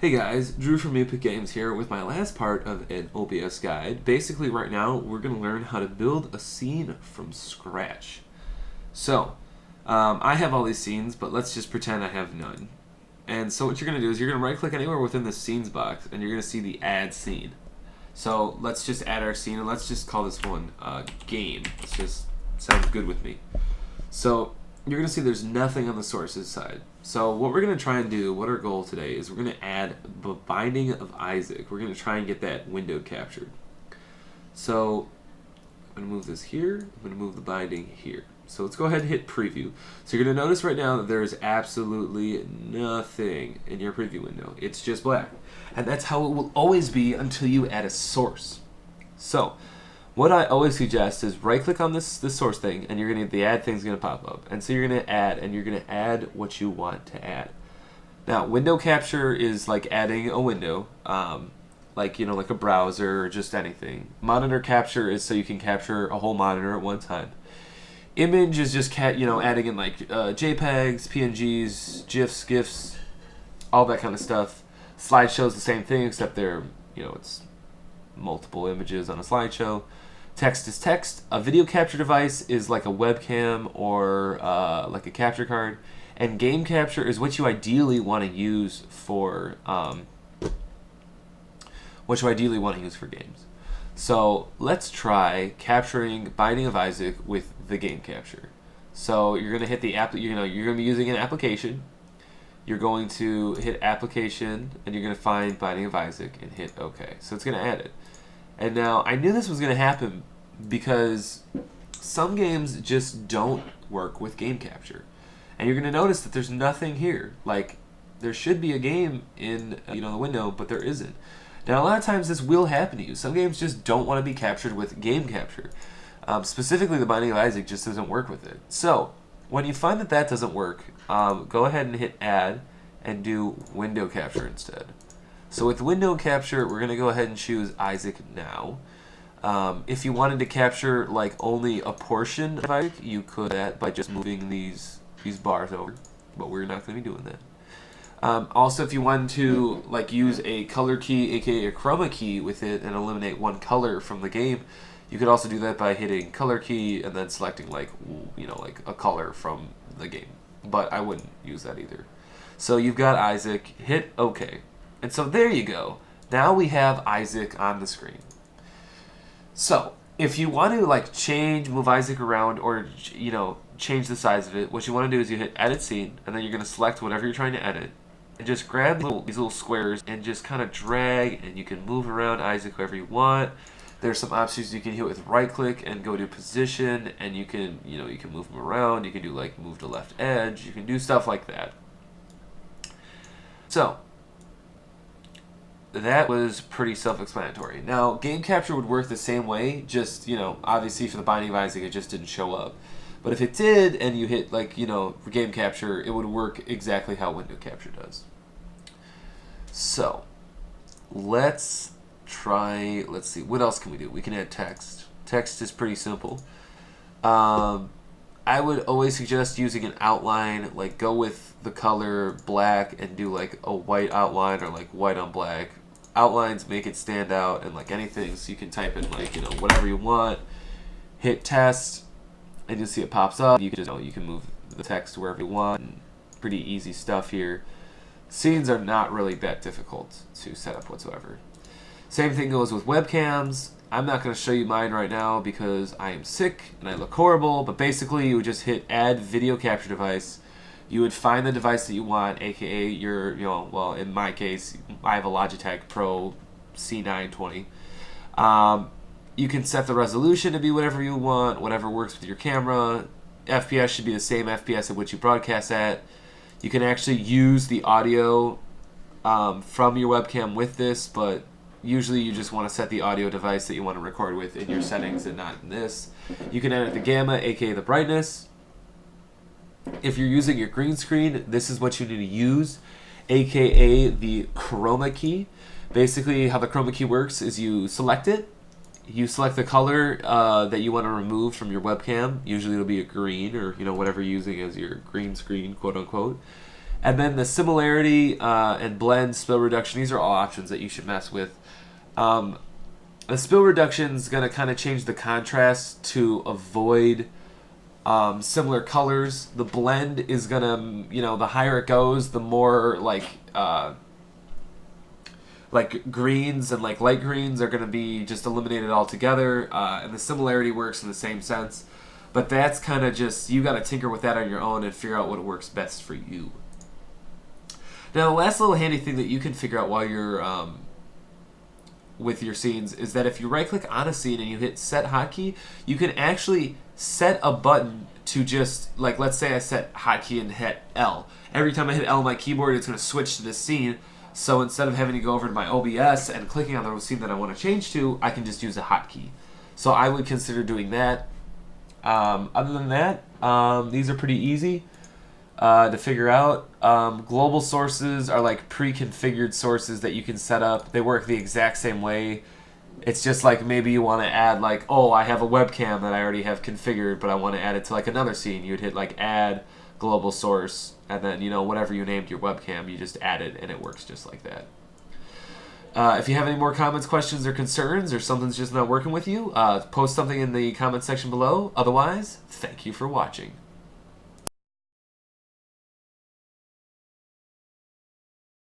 Hey guys, Drew from Youpickgames here with my last part of an OBS guide. Basically right now we're going to learn how to build a scene from scratch. So, I have all these scenes, but let's just pretend I have none. And so what you're going to do is you're going to right click anywhere within the scenes box and you're going to see the add scene. So let's just add our scene and let's just call this one game. It just sounds good with me. So you're going to see there's nothing on the sources side. So what we're going to try and do, what our goal today is, we're going to add the binding of Isaac. We're going to try and get that window captured. So I'm going to move this here. I'm going to move the binding here. So let's go ahead and hit preview. So you're going to notice right now that there is absolutely nothing in your preview window. It's just black. And that's how it will always be until you add a source. So what I always suggest is right click on this source thing and you're gonna the add thing's gonna pop up. And so you're gonna add and you're gonna add what you want to add. Now window capture is like adding a window, like like a browser or just anything. Monitor capture is so you can capture a whole monitor at one time. Image is just adding in like JPEGs, PNGs, GIFs, GIFs, all that kind of stuff. Slideshow is the same thing except they're it's multiple images on a slideshow. Text is text. A video capture device is like a webcam or like a capture card. And game capture is what you ideally want to use for games. So let's try capturing Binding of Isaac with the game capture. So you're gonna hit the app. You're gonna be using an application. You're going to hit application and you're gonna find Binding of Isaac and hit OK. So it's gonna add it. And now I knew this was going to happen because some games just don't work with game capture. And you're going to notice that there's nothing here. Like there should be a game in the window, but there isn't. Now a lot of times this will happen to you. Some games just don't want to be captured with game capture. Specifically the Binding of Isaac just doesn't work with it. So when you find that that doesn't work, go ahead and hit add and do window capture instead. So with window capture, we're going to go ahead and choose Isaac now. If you wanted to capture like only a portion of Isaac, you could do that by just moving these bars over, but we're not going to be doing that. Also, if you wanted to like use a color key, aka a chroma key with it, and eliminate one color from the game, you could also do that by hitting color key and then selecting like a color from the game. But I wouldn't use that either. So you've got Isaac. Hit OK. And so there you go. Now we have Isaac on the screen. So if you want to move Isaac around or change the size of it, what you want to do is you hit edit scene and then you're going to select whatever you're trying to edit and just grab these little squares and just kind of drag, and you can move around Isaac however you want. There's some options you can hit with right click and go to position, and you can you can move him around. You can do like move to left edge. You can do stuff like that. So that was pretty self-explanatory. Now, game capture would work the same way, just, obviously for the Binding of Isaac, it just didn't show up. But if it did, and you hit, for game capture, it would work exactly how window capture does. So, let's see, what else can we do? We can add text. Text is pretty simple. I would always suggest using an outline, like go with the color black and do like a white outline or like white on black. Outlines make it stand out and like anything, so you can type in like whatever you want. Hit test and you'll see it pops up. You can just you can move the text wherever you want. Pretty easy stuff here. Scenes are not really that difficult to set up whatsoever. Same thing goes with webcams. I'm not going to show you mine right now because I am sick and I look horrible, but basically you would just hit add video capture device. You would find the device that you want, aka your, well, in my case, I have a Logitech Pro C920. You can set the resolution to be whatever you want, whatever works with your camera. FPS should be the same FPS at which you broadcast at. You can actually use the audio from your webcam with this, but usually you just want to set the audio device that you want to record with in your settings and not in this. You can edit the gamma, aka the brightness. If you're using your green screen, this is what you need to use, aka the chroma key. Basically how the chroma key works is you select it, you select the color that you want to remove from your webcam. Usually it'll be a green or whatever you're using as your green screen, quote unquote. And then the similarity and blend, spill reduction, these are all options that you should mess with. The spill reduction is going to kind of change the contrast to avoid similar colors. The blend is going to, you know, the higher it goes, the more like greens and like light greens are going to be just eliminated altogether. And the similarity works in the same sense. But that's kind of just, you got to tinker with that on your own and figure out what works best for you. Now, the last little handy thing that you can figure out while you're with your scenes is that if you right-click on a scene and you hit Set Hotkey, you can actually set a button to just, like, let's say I set hotkey and hit L. Every time I hit L on my keyboard, it's going to switch to this scene. So instead of having to go over to my OBS and clicking on the scene that I want to change to, I can just use a hotkey. So I would consider doing that. Other than that, these are pretty easy to figure out. Global sources are like pre-configured sources that you can set up. They work the exact same way. It's just like maybe you want to add like, oh, I have a webcam that I already have configured, but I want to add it to like another scene. You'd hit like add global source, and then, you know, whatever you named your webcam, you just add it, and it works just like that. If you have any more comments, questions, or concerns, or something's just not working with you, post something in the comment section below. Otherwise, thank you for watching.